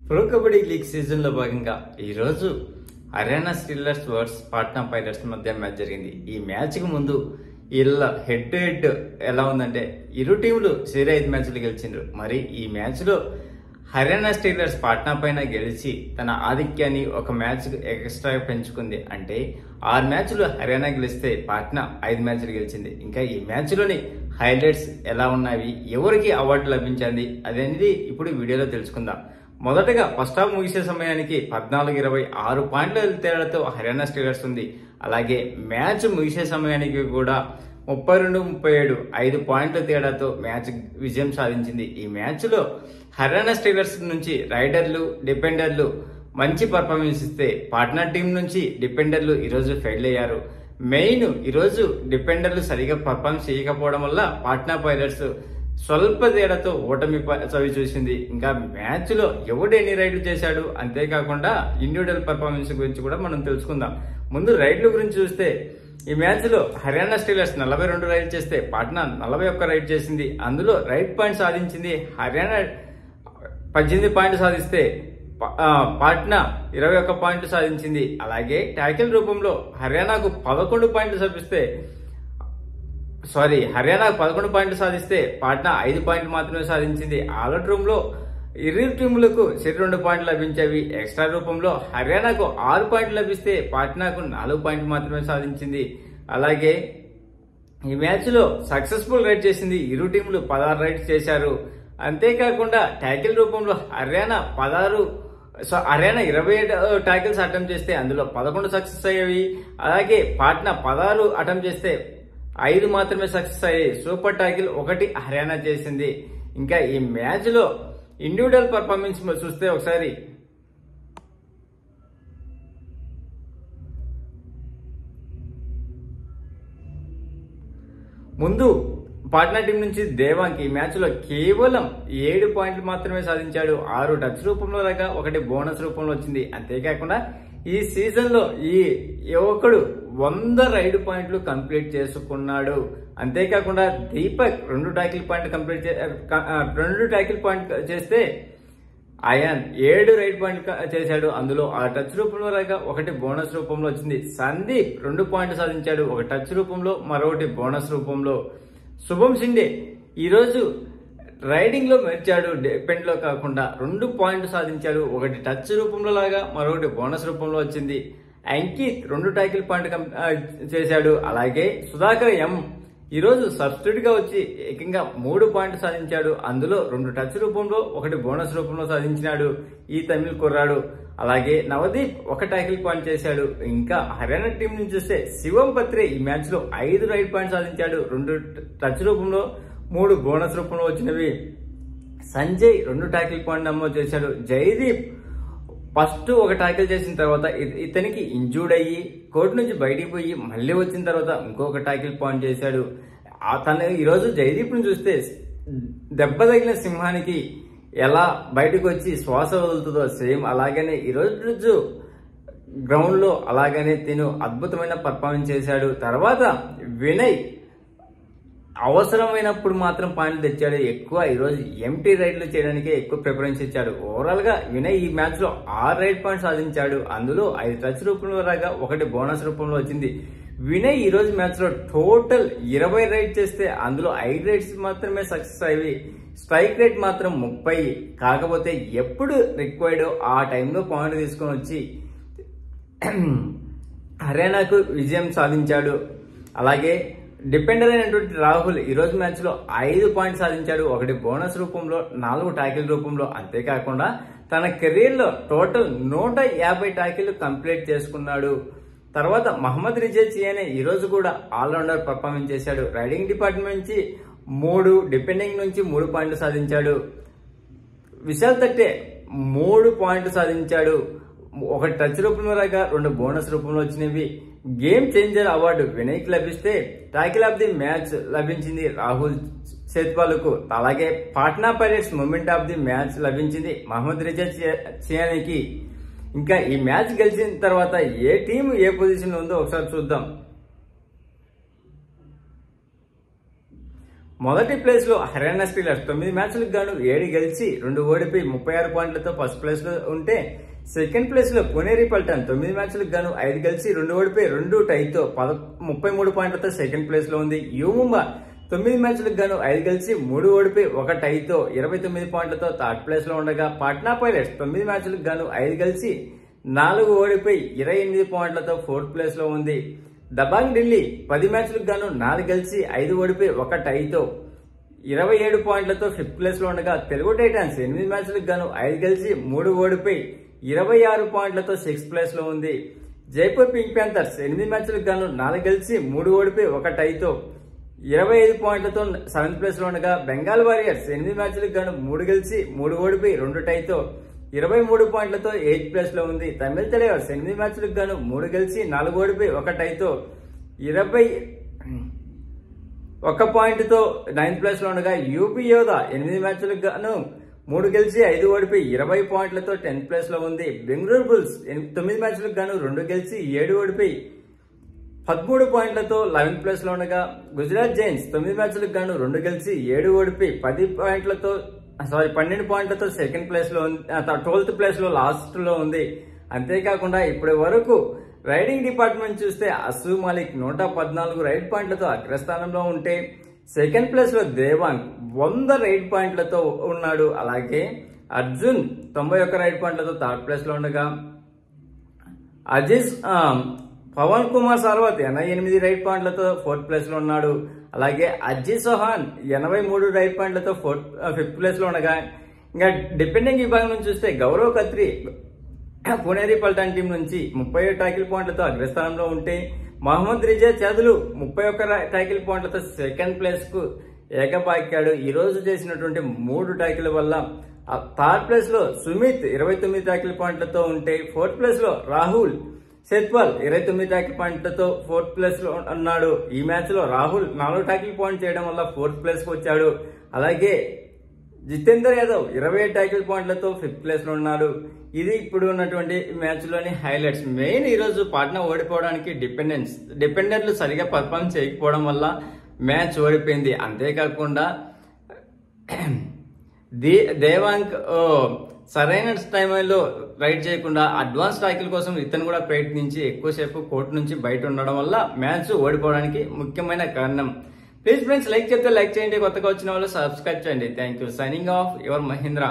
Pro kabaddi league season లో భాగంగా ఈ రోజు Haryana Steelers versus Patna pirates మధ్య మ్యాచ్ జరిగింది. ఈ మ్యాచ్ కు ముందు వీళ్ళ హెడ్ టు హెడ్ ఎలా ఉందంటే ఇరు టీంలు సిరీ 5 మ్యాచ్లు గెలిచిండ్రు. మరి ఈ మ్యాచ్ లో హర్యానా స్టీలర్స్ పాట్నా పైన గెలిచి తన ఆధిక్యాన్ని ఒక మ్యాచ్ ఎక్స్ట్రా పెంచుకుంది. అంటే 6 మ్యాచ్లు హర్యానా గెలిస్తే పాట్నా 5 మ్యాచ్లు గెలిచింది. ఇంకా ఈ మ్యాచ్ లోని హైలైట్స్ ఎలా ఉన్నాయి, ఎవరికి అవార్డు లభించింది అనేది ఇప్పుడు వీడియోలో తెలుసుకుందాం. మొదటగా ఫస్ట్ హాఫ్ ముగిసే సమయానికి 14-26 పాయింట్ల తేడాతో హర్యానా స్టీలర్స్ ఉంది. అలాగే మ్యాచ్ ముగిసే సమయానికి కూడా 32-37 5 పాయింట్ల తేడాతో మ్యాచ్ విజయం సాధించింది. ఈ మ్యాచ్ లో హర్యానా స్టీలర్స్ నుంచి రైడర్లు, డిఫెండర్లు మంచి పర్ఫార్మెన్స్ ఇస్తే పాట్నా టీం నుంచి డిఫెండర్లు ఈరోజు ఫెయిల్ అయ్యారు. మెయిన్ ఈరోజు డిఫెండర్లు సరిగా పర్ఫార్మెన్స్ చేయకపోవడం వల్ల పాట్నా పైరట్స్ స్వల్ప తేడాతో ఓటమి చవి చూసింది. ఇంకా మ్యాచ్ లో ఎవడు ఎన్ని రైడ్లు చేశాడు, అంతేకాకుండా ఇండివిజువల్ పర్ఫార్మెన్స్ గురించి కూడా మనం తెలుసుకుందాం. ముందు రైడ్ల గురించి చూస్తే ఈ మ్యాచ్ లో హర్యానా స్టీలర్స్ 42 రైడ్ చేస్తే పాట్నా 41 రైడ్ చేసింది. అందులో రైడ్ పాయింట్ సాధించింది హర్యానా 18 పాయింట్లు సాధిస్తే పాట్నా 21 పాయింట్లు సాధించింది. అలాగే ట్యాకిల్ రూపంలో హర్యానాకు 11 పాయింట్లు సాధిస్తే హర్యానాకు 11 పాయింట్లు సాధిస్తే పాట్నా 5 పాయింట్లు మాత్రమే సాధించింది. ఆల్అౌట్ రూమ్ లో ఇరు టీములకు 2 పాయింట్లు లభించేవి. ఎక్స్ట్రా రూపంలో హర్యానాకు 6 పాయింట్లు లభిస్తే పాట్నాకు 4 పాయింట్లు మాత్రమే సాధించింది. అలాగే ఈ మ్యాచ్ లో సక్సెస్ఫుల్ రైడ్ చేసింది ఇరు టీములు 16 రైడ్స్ చేశారు. అంతేకాకుండా ట్యాకిల్ రూపంలో హర్యానా 27 ట్యాకిల్స్ అటెంప్ట్ చేస్తే అందులో 11 సక్సెస్ అయ్యేవి. అలాగే పాట్నా 16 అటెంప్ట్ చేస్తే 5 మాత్రమే సక్సెస్ అయ్యాయి. సూపర్ ట్యాకిల్ 1 హర్యానా చేసింది. ఇంకా ఈ మ్యాచ్ లో ఇండివిజువల్ పర్ఫార్మెన్స్ చూస్తే ఒకసారి ముందు పాట్నా టీం నుంచి దేవాంగ్ ఈ మ్యాచ్ లో కేవలం 7 పాయింట్లు మాత్రమే సాధించాడు. 6 టచ్ రూపంలో రాగా 1 బోనస్ రూపంలో వచ్చింది. అంతేకాకుండా ఈ సీజన్ లో ఈ యువకుడు 100 రైడ్ పాయింట్లు కంప్లీట్ చేసుకున్నాడు. అంతేకాకుండా దీపక్ 2 ట్యాకిల్ పాయింట్ చేస్తే అయాన్ 7 రైడ్ పాయింట్ చేశాడు. అందులో ఆ టచ్ రూపంలో రాగా 1 బోనస్ రూపంలో వచ్చింది. సందీప్ 2 పాయింట్లు సాధించాడు, 1 టచ్ రూపంలో, మరొకటి బోనస్ రూపంలో. శుభం షిండే ఈరోజు రైడింగ్ లో మెరిచాడు. డిపెండ్ లో కాకుండా 2 పాయింట్లు సాధించాడు, 1 టచ్ రూపంలో లాగా, మరొకటి బోనస్ రూపంలో వచ్చింది. అంకిత్ 2 ట్యాకిల్ పాయింట్ చేశాడు. అలాగే సుధాకర్ ఈరోజు సబ్స్టిట్యూట్ గా వచ్చి ఏకంగా 3 పాయింట్లు సాధించాడు. అందులో 2 టచ్ రూపంలో, 1 బోనస్ రూపంలో సాధించినాడు ఈ తమిళ కుర్రాడు. అలాగే నవదీప్ 1 ట్యాకిల్ పాయింట్ చేశాడు. ఇంకా హర్యానా టీం నుంచి చూస్తే శివం పత్రే ఈ మ్యాచ్ లో 5 రైడ్ పాయింట్ సాధించాడు, 2 టచ్ రూపంలో, 3 బోనస్ రూపంలో వచ్చినవి. సంజయ్ 2 ట్యాకిల్ పాయింట్ నమోదు చేశాడు. జయదీప్ ఫస్ట్ 1 ట్యాకిల్ చేసిన తర్వాత ఇతనికి ఇంజూర్డ్ అయ్యి కోర్టు నుంచి బయటికి పోయి మళ్ళీ వచ్చిన తర్వాత ఇంకొక ట్యాకిల్ పాయింట్ చేశాడు. తను ఈరోజు జయదీప్ ను చూస్తే దెబ్బ తగిలిన సింహానికి ఎలా బయటకు వచ్చి శ్వాస వదులుతుందో సేమ్ అలాగనే ఈరోజు గ్రౌండ్ లో అలాగనే తిను అద్భుతమైన పర్ఫార్మెన్స్ చేశాడు. తర్వాత వినయ్ అవసరమైనప్పుడు మాత్రం పాయింట్లు తెచ్చాడు. ఎక్కువ ఈరోజు ఎంటీ రైడ్లు చేయడానికే ఎక్కువ ప్రిఫరెన్స్ ఇచ్చాడు. ఓవరాల్ గా వినయ్ ఈ మ్యాచ్ లో 6 రైడ్ పాయింట్ సాధించాడు. అందులో 5 టచ్ రూపంలో రాగా 1 బోనస్ రూపంలో వచ్చింది. వినయ్ ఈ రోజు మ్యాచ్ లో టోటల్ 20 రైడ్ చేస్తే అందులో 5 రైడ్స్ మాత్రమే సక్సెస్ అయ్యి, స్ట్రైక్ రేట్ మాత్రం 30. కాకపోతే ఎప్పుడు రిక్వైర్డ్ ఆ టైంలో పాయింట్ తీసుకొని వచ్చి హర్యానాకు విజయం సాధించాడు. అలాగే డిపెండర్ అయినటువంటి రాహుల్ ఈ రోజు మ్యాచ్ లో 5 పాయింట్స్ సాధించాడు, 1 బోనస్ రూపంలో, 4 ట్యాకిల్ రూపంలో. అంతేకాకుండా తన కెరీర్ లో టోటల్ 150 ట్యాకిల్ కంప్లీట్ చేసుకున్నాడు. తర్వాత మహమ్మద్ రిజాచియానే ఈ రోజు కూడా ఆల్రౌండర్ పర్ఫార్మెన్స్ చేశాడు. రైడింగ్ డిపార్ట్మెంట్ నుంచి 3, డిపెండింగ్ నుంచి 3 పాయింట్లు సాధించాడు. విశాల్ తట్టే 3 పాయింట్లు సాధించాడు, 1 టచ్ రూపంలో రాగా 2 బోనస్ రూపంలో వచ్చినవి. గేమ్ చేంజర్ అవార్డు వినయ్ కి లభిస్తే టాకిల్ ఆఫ్ ది మ్యాచ్ లభించింది రాహుల్ సేత్వాల్కు. అలాగే Patna pirates moment of the match లభించింది మహమ్మద్ రిజాచియానికి. ఇంకా ఈ మ్యాచ్ గెలిచిన తర్వాత ఏ టీం ఏ పొజిషన్ ఉందో ఒకసారి చూద్దాం. మొదటి ప్లేస్ లో హర్యానా స్టీలర్స్ 9 మ్యాచ్లకు గాను 7 గెలిచి 2 ఓడిపోయి 36 పాయింట్లతో ఫస్ట్ ప్లేస్ లో ఉంటే, సెకండ్ ప్లేస్ లో పునేరి పల్టన్ 9 మ్యాచ్లకు గాను 5 గెలిచి 2 ఓడిపోయి 2 టైతో 33 పాయింట్లతో సెకండ్ ప్లేస్ లో ఉంది. యూ ముంబా 9 మ్యాచ్లకు గాను 5 గెలిచి 3 ఓడిపోయి 1 టైతో 29 పాయింట్లతో థర్డ్ ప్లేస్ లో ఉండగా, పాట్నా పైరేట్స్ 9 మ్యాచ్లకు గాను 5 గెలిచి 4 ఓడిపోయి 28 పాయింట్లతో ఫోర్త్ ప్లేస్ లో ఉంది. దబాంగ్ ఢిల్లీ 10 మ్యాచ్లకు గాను 4 గెలిచి 5 ఓడిపోయి 1 టైతో 27 పాయింట్లతో ఫిఫ్త్ ప్లేస్ లో ఉండగా, తెలుగు టైటాన్స్ 8 మ్యాచ్లకు గాను 5 గెలిచి 3 ఓడిపోయి 26 పాయింట్లతో సిక్స్త్ ప్లేస్ లో ఉంది. జైపూర్ పింక్ ప్యాంథర్స్ 8 మ్యాచ్లకు గాను 4 గెలిచి 3 ఓడిపోయి 1 టైతో 25 పాయింట్లతో సెవెంత్ ప్లేస్ లో ఉండగా, బెంగాల్ వారియర్స్ 8 మ్యాచ్లకు గాను 3 గెలిచి 3 ఓడిపోయి 2 టైతో 23 పాయింట్లతో ఎయిత్ ప్లేస్ లో ఉంది. తమిళ తలైవర్స్ 8 మ్యాచ్లకు గాను 3 గెలిచి 4 ఓడిపోయి 1 టైతో 21 పాయింట్తో నైన్త్ ప్లేస్ లో ఉండగా, యూపీ యోధా 8 మ్యాచ్లకు గాను 3 గెలిచి 5 ఓడిపోయి 20 పాయింట్లతో 10th ప్లేస్ లో ఉంది. బెంగళూరు బుల్స్ 9 మ్యాచ్లకు గాను 2 గెలిచి 7 ఓడిపోయి 13 పాయింట్లతో 11th ప్లేస్ లో ఉండగా, గుజరాత్ జైన్స్ 9 మ్యాచ్లకు గాను 2 గెలిచి 7 ఓడిపోయి 12 పాయింట్లతో సెకండ్ ప్లేస్ లో 12th ప్లేస్ లో లాస్ట్ లో ఉంది. అంతేకాకుండా ఇప్పటి వరకు రైడింగ్ డిపార్ట్మెంట్ చూస్తే అసు మాలిక్ 114 రైడ్ పాయింట్లతో అగ్రస్థానంలో ఉంటే, సెకండ్ ప్లేస్ లో దేవాంగ్ 100 రైడ్ పాయింట్లతో ఉన్నాడు. అలాగే అర్జున్ 91 రైడ్ పాయింట్లతో థర్డ్ ప్లేస్ లో ఉండగా, పవన్ కుమార్ సార్వత్ 88 రైడ్ పాయింట్లతో ఫోర్త్ ప్లేస్ లో ఉన్నాడు. అలాగే అజయ్ చౌహాన్ 83 రైడ్ పాయింట్లతో ఫిఫ్త్ ప్లేస్ లో ఉండగా, ఇంకా డిపెండింగ్ విభాగం నుంచి చూస్తే గౌరవ్ ఖత్రి పునేరి పల్టన్ టీం నుంచి 37 ట్యాకిల్ పాయింట్లతో అగ్రస్థానంలో ఉంటే, మహమ్మద్ రిజా చదులు 31 ట్యాకిల్ పాయింట్లతో సెకండ్ ప్లేస్ కు ఏకపాకాడు. ఈ రోజు చేసినటువంటి 3 ట్యాకిల్ వల్ల థర్డ్ ప్లేస్ లో సుమిత్ 29 ట్యాకిల్ పాయింట్లతో ఉంటే, ఫోర్త్ ప్లేస్ లో రాహుల్ సెత్వాల్ 29 ట్యాకిల్ పాయింట్లతో ఫోర్త్ ప్లేస్ లో ఉన్నాడు. ఈ మ్యాచ్ లో రాహుల్ 4 ట్యాకిల్ పాయింట్ చేయడం వల్ల ఫోర్త్ ప్లేస్ కు వచ్చాడు. అలాగే జితేందర్ యాదవ్ 27 ట్యాకిల్ పాయింట్లతో ఫిఫ్త్ ప్లేస్ లో ఉన్నాడు. ఇది ఇప్పుడు ఉన్నటువంటి మ్యాచ్ లోని హైలైట్స్. మెయిన్ ఈ రోజు పాట్నా ఓడిపోవడానికి డిపెండెంట్లు సరిగా పర్ఫార్మ్ చేయకపోవడం వల్ల మ్యాచ్ ఓడిపోయింది. అంతేకాకుండా దేవాంగ్ సరైన టైంలో రైడ్ చేయకుండా అడ్వాన్స్ ట్యాకిల్ కోసం ఇతను కూడా ప్రయత్నించి ఎక్కువసేపు కోర్టు నుంచి బయట ఉండడం వల్ల మ్యాచ్ ఓడిపోవడానికి ముఖ్యమైన కారణం. ప్లీజ్ ఫ్రెండ్స్, లైక్ చేస్తే లైక్ చేయండి, కొత్తగా వచ్చిన వాళ్ళు సబ్స్క్రైబ్ చేయండి. Thank you. Signing off your Mahindra.